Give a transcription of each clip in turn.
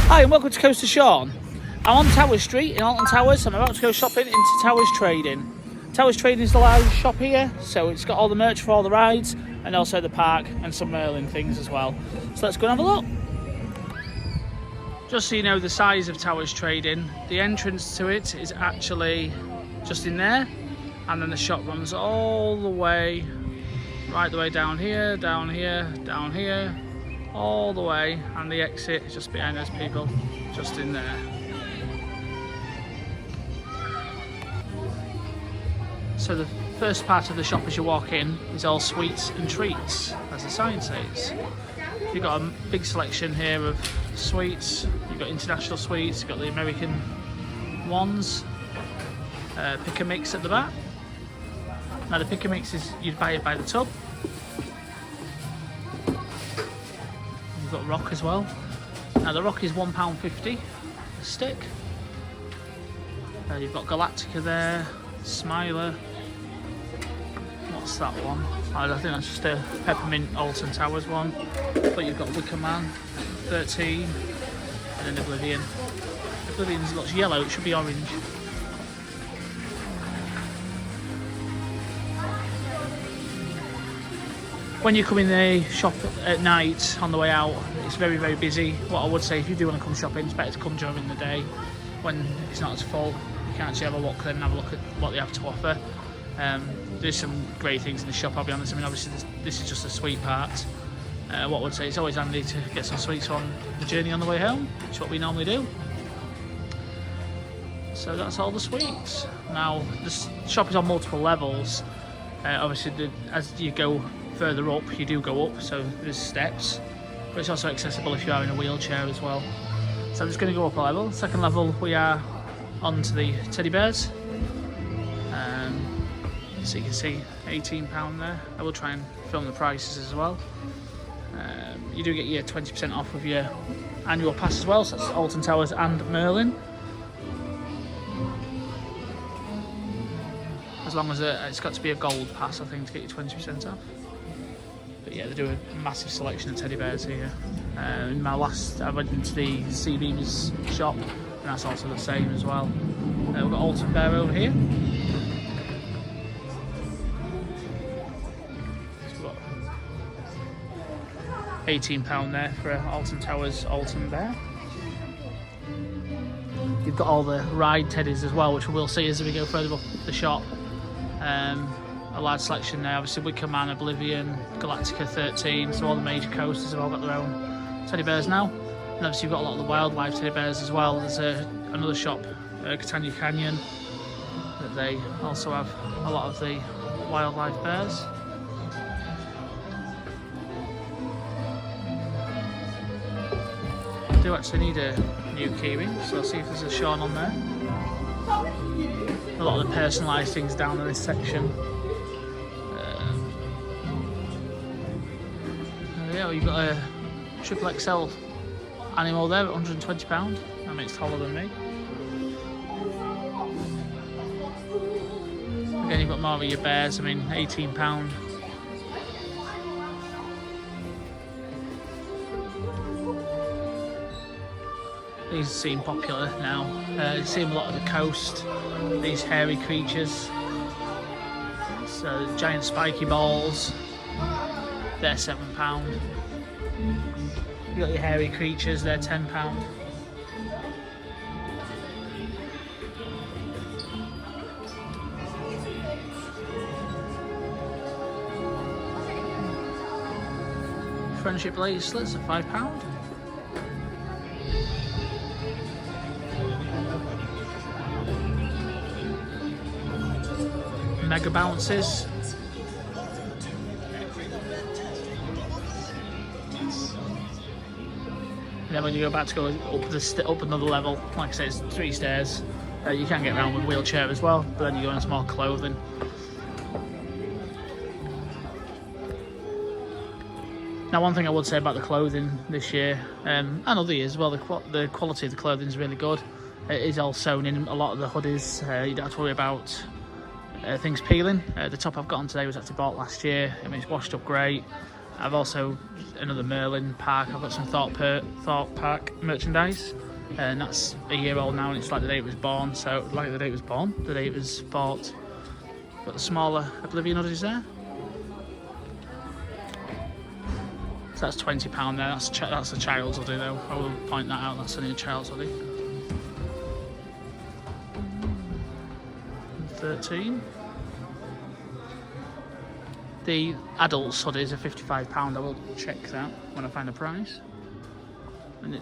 Hi and welcome to Coast of Sean. I'm on Towers Street in Alton Towers. I'm about to go shopping into Towers Trading. Towers Trading is the largest shop here, so it's got all the merch for all the rides and also the park and some Merlin things as well. So let's go and have a look. Just so you know the size of Towers Trading, the entrance to it is actually just in there, and then the shop runs all the way, right the way down here, down here, down here, all the way, and the exit is just behind those people, just in there. So the first part of the shop as you walk in is all sweets and treats, as the sign says. You've got a big selection here of sweets. You've got international sweets, you've got the American ones, pick a mix at the back. Now the pick a mix is, you'd buy it by the tub. You've got rock as well. Now the rock is £1.50 a stick. You've got Galactica there, Smiler. What's that one? I think that's just a peppermint Alton Towers one. But you've got Wicker Man, 13, and then Oblivion. Oblivion looks yellow, it should be orange. When you come in the shop at night on the way out, it's very, very busy. What I would say, if you do want to come shopping, it's better to come during the day when it's not as full. You can actually have a walk then and have a look at what they have to offer. There's some great things in the shop, I'll be honest. I mean, obviously this is just a sweet part. What I would say, it's always handy to get some sweets on the journey on the way home, which is what we normally do. So that's all the sweets. Now, the shop is on multiple levels. Obviously, as you go further up, you do go up, so there's steps, but it's also accessible if you are in a wheelchair as well. So I'm just going to go up a level. Second level, we are onto the teddy bears. So you can see £18 there. I will try and film the prices as well. You do get your 20% off of your annual pass as well, so that's Alton Towers and Merlin. As long as it's got to be a gold pass, I think, to get you 20% off. But yeah, they do a massive selection of teddy bears here. In my last, I went into the CBeebies shop, and that's also the same as well. We've got Alton Bear over here. £18 there for Alton Towers Alton Bear. You've got all the ride teddies as well, which we'll see as we go further up the shop. A large selection there, obviously Wicker Man, Oblivion, Galactica 13, so all the major coasters have all got their own teddy bears now. And obviously you've got a lot of the wildlife teddy bears as well. There's another shop, Catania Canyon, that they also have a lot of the wildlife bears. I do actually need a new keyring, so I'll see if there's a Sean on there. A lot of the personalised things down in this section. Yeah, you've got a triple XL animal there at £120. I mean, it's taller than me. Again, you've got more of your bears. I mean, £18. These seem popular now. You see them a lot on the coast. These hairy creatures. So giant spiky balls. They're £7. You got your hairy creatures. They're £10. Friendship bracelets are £5. Mega bounces. And then when you go back to go up another level, like I say, it's 3 stairs. You can get around with a wheelchair as well, but then you go into more clothing. Now, one thing I would say about the clothing this year, and other years as well, the quality of the clothing is really good. It is all sewn in a lot of the hoodies. You don't have to worry about things peeling. The top I've got on today was actually bought last year. I mean, it's washed up great. I've also another Merlin park. I've got some Thorpe Park merchandise, and that's a year old now, and it's like the day it was born. So like the day it was born, the day it was bought. Got the smaller Oblivion hoodies there. So that's £20 there. That's a child's hoodie though. I will point that out. That's only a child's hoodie. 13. The adults hoodies are £55. I will check that when I find a price. And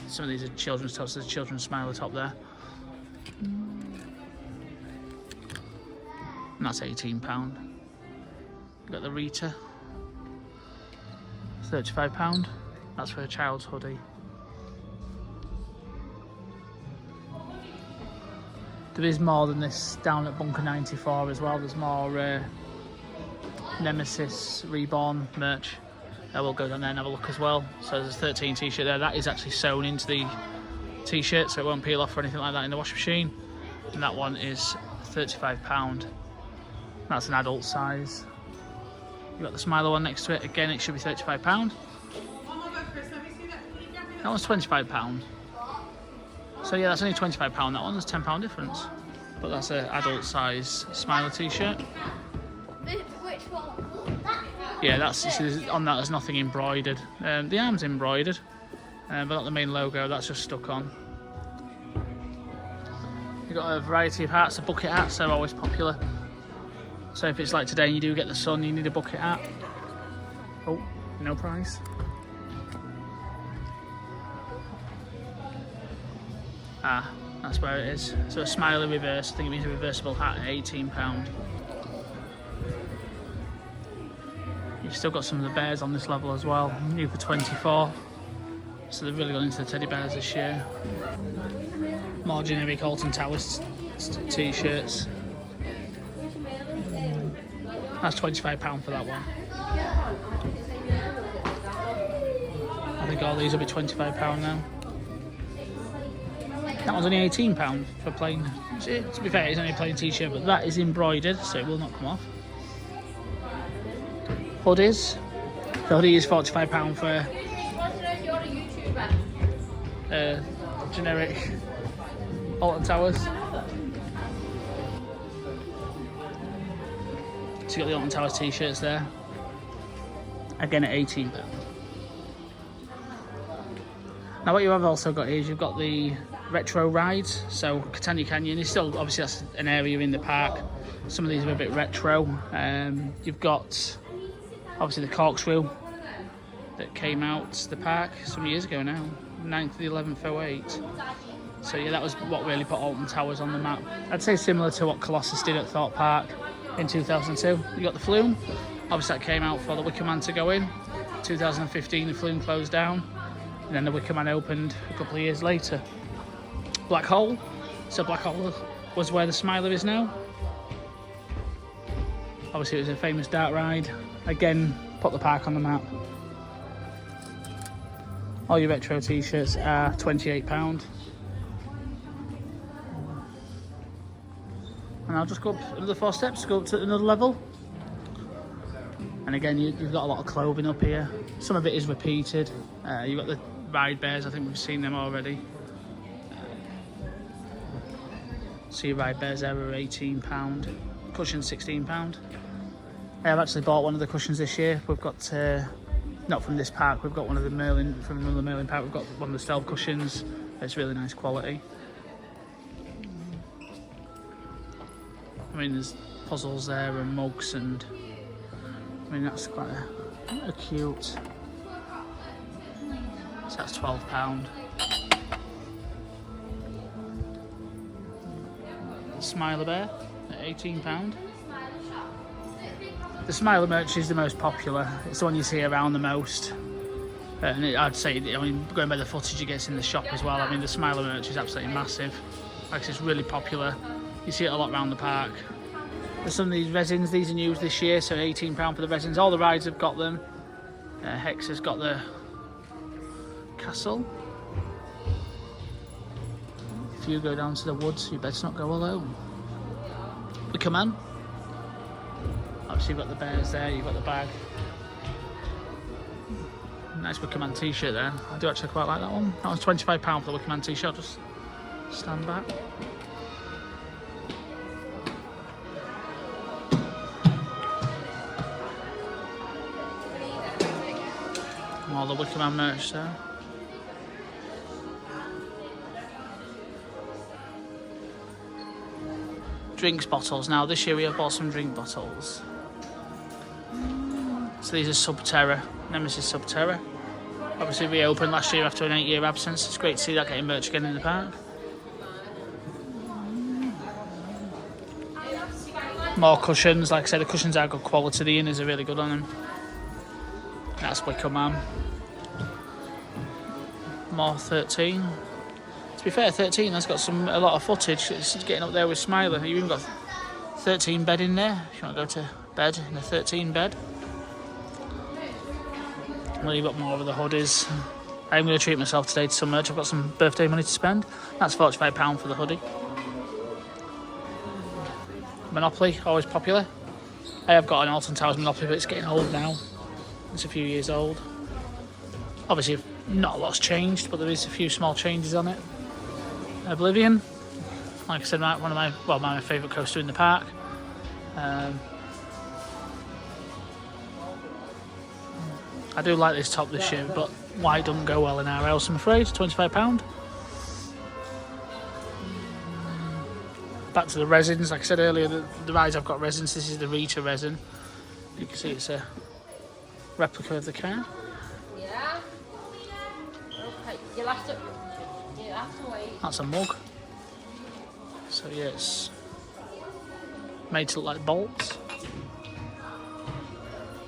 some of these are children's tops. There's a children's smiler top there. And that's £18. Got the Rita. £35. That's for a child's hoodie. There is more than this down at Bunker 94 as well. There's more Nemesis Reborn merch. I will go down there and have a look as well. So there's a 13 t-shirt there. That is actually sewn into the t-shirt, so it won't peel off or anything like that in the washing machine. And that one is £35. That's an adult size. You've got the Smiler one next to it. Again, it should be £35. That one's £25. So yeah, that's only £25. That one, there's £10 difference. But that's an adult size Smiler t-shirt. Which one? Yeah, on that there's nothing embroidered. The arm's embroidered, but not the main logo, that's just stuck on. You've got a variety of hats. The bucket hats are always popular. So if it's like today and you do get the sun, you need a bucket hat. Oh, no price. Ah, that's where it is. So a Smiley reverse, I think it means a reversible hat at £18. You've still got some of the bears on this level as well, new for £24. So they've really gone into the teddy bears this year. More generic Alton Towers t-shirts. That's £25 for that one. I think all these will be £25 now. That one's only £18 for plain. To be fair, it's only a plain t-shirt, but that is embroidered, so it will not come off. Hoodies. The hoodie is £45 for generic Alton Towers. So you got the Alton Towers t-shirts there. Again at £18. Now what you have also got is you've got the retro rides. So Catania Canyon is still, obviously that's an area in the park. Some of these are a bit retro. You've got obviously the corkscrew that came out to the park some years ago now, 9th to the 11th 08. So yeah, that was what really put Alton Towers on the map. I'd say similar to what Colossus did at Thorpe Park in 2002. You got the Flume, obviously that came out for the Wicker Man to go in. 2015 the Flume closed down, and then the Wicker Man opened a couple of years later. Black Hole, so Black Hole was where the Smiler is now. Obviously it was a famous dark ride. Again, put the park on the map. All your retro t-shirts are £28. And I'll just go up another 4 steps, go up to another level. And again, you've got a lot of clothing up here. Some of it is repeated. You've got the ride bears, I think we've seen them already. So your ride bears there are £18. Cushions £16. I have actually bought one of the cushions this year. We've got, not from this park, we've got one of the Merlin, from another Merlin park, we've got one of the stealth cushions. It's really nice quality. I mean, there's puzzles there and mugs, and I mean, that's quite a cute. So that's £12. Smiler Bear at £18. The Smiler merch is the most popular. It's the one you see around the most. And I'd say, I mean, going by the footage it gets in the shop as well, I mean, the Smiler merch is absolutely massive. Like I said, it's really popular. You see it a lot around the park. There's some of these resins, these are new this year, so £18 for the resins. All the rides have got them. Hex has got the castle. If you go down to the woods, you best not go alone. We come on. Obviously you've got the bears there, you've got the bag. Nice Wickerman t-shirt there. I do actually quite like that one. That was £25 for the Wickerman t-shirt. I'll just stand back. All the Wickerman merch there. Drinks bottles. Now this year we have bought some drink bottles. So these are Subterra, Nemesis Subterra. Obviously reopened last year after an 8-year absence. It's great to see that getting merch again in the park. More cushions. Like I said, the cushions are good quality. The inners are really good on them. That's Wickerman. More 13. To be fair, 13 has got a lot of footage. It's getting up there with Smiler. You even got 13 bed in there. If you want to go to bed in a 13 bed. Well, you've got more of the hoodies. I'm going to treat myself today to some merch. I've got some birthday money to spend. That's £45 for the hoodie. Monopoly, always popular. I have got an Alton Towers Monopoly, but it's getting old now. It's a few years old. Obviously, not a lot's changed, but there is a few small changes on it. Oblivion, like I said, one of my favourite coaster in the park. I do like this top this year, but white doesn't go well in our house, I'm afraid. £25. Back to the resins. Like I said earlier, the rides have got resins. This is the Rita resin. You can see it's a replica of the car. Yeah. Okay, you'll have to wait. That's a mug. So yeah, it's made to look like bolts.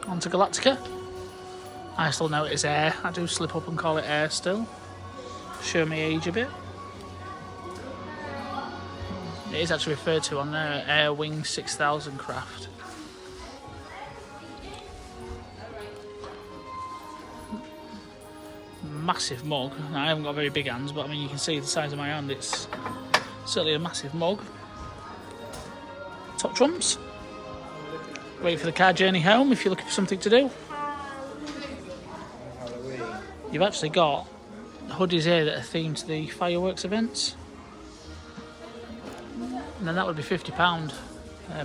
Onto Galactica. I still know it is air. I do slip up and call it air still. Show me age a bit. It is actually referred to on there, Air Wing 6000 craft. Massive mug. Now, I haven't got very big hands, but I mean you can see the size of my hand. It's certainly a massive mug. Top trumps. Wait for the car journey home if you're looking for something to do. You've actually got hoodies here that are themed to the fireworks events. And then that would be £50.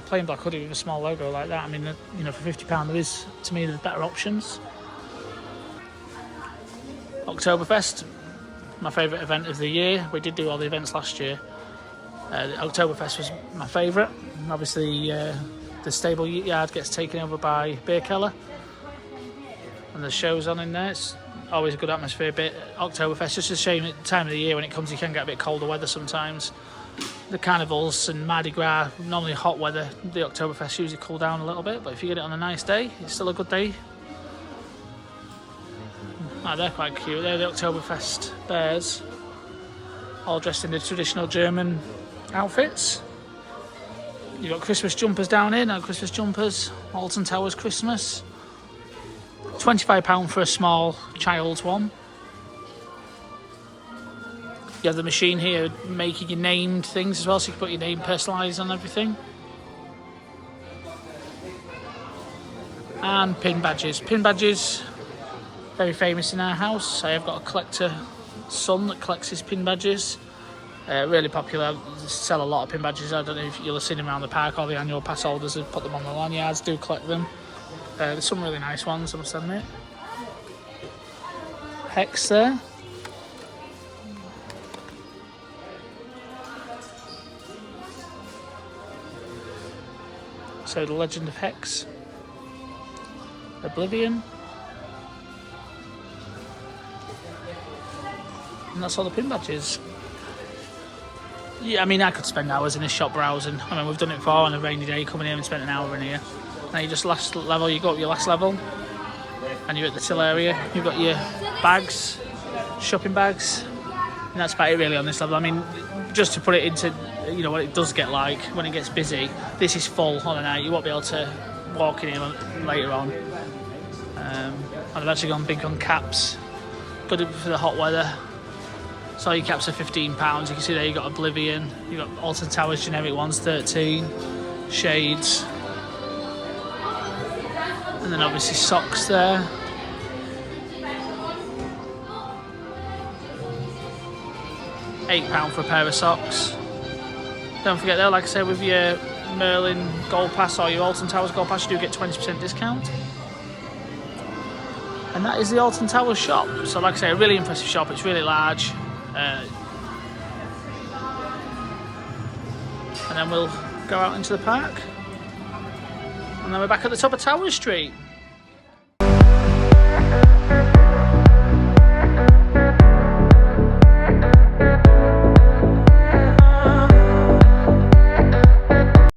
Plain black hoodie with a small logo like that. I mean, you know, for £50 there is, to me, there's better options. Oktoberfest, my favourite event of the year. We did do all the events last year. The Oktoberfest was my favourite. Obviously, the stable yard gets taken over by Beer Keller, and the show's on in there. It's always a good atmosphere. Bit Oktoberfest, just a shame at the time of the year when it comes, you can get a bit colder weather sometimes. The carnivals and Mardi Gras, normally hot weather, the Oktoberfest usually cool down a little bit, but if you get it on a nice day, it's still a good day. Oh, they're quite cute. They're the Oktoberfest bears, all dressed in the traditional German outfits. You've got Christmas jumpers down here, no Christmas jumpers, Alton Towers Christmas. £25 for a small child's one. You have the machine here making your named things as well, so you can put your name personalised on everything. And pin badges. Pin badges, very famous in our house. I have got a collector son that collects his pin badges. Really popular. Sell a lot of pin badges. I don't know if you'll have seen them around the park. All the annual pass holders have put them on the lanyards, do collect them. There's some really nice ones, I must admit. Hex there. So the Legend of Hex. Oblivion. And that's all the pin badges. Yeah, I mean, I could spend hours in this shop browsing. I mean, we've done it before on a rainy day, coming here and spent an hour in here. Now you just last level, you go up your last level, and you're at the till area. You've got your bags, shopping bags, and that's about it really on this level. I mean, just to put it into, you know, what it does get like when it gets busy. This is full on a night. You won't be able to walk in here later on. And I've actually gone big on caps. Good for the hot weather. So your caps are £15. You can see there you've got Oblivion, you've got Alton Towers generic ones, 13, shades. And then obviously socks there. £8 for a pair of socks. Don't forget though, like I said, with your Merlin Gold Pass or your Alton Towers Gold Pass, you do get 20% discount. And that is the Alton Towers shop. So like I say, a really impressive shop. It's really large. And then we'll go out into the park. And then we're back at the top of Tower Street.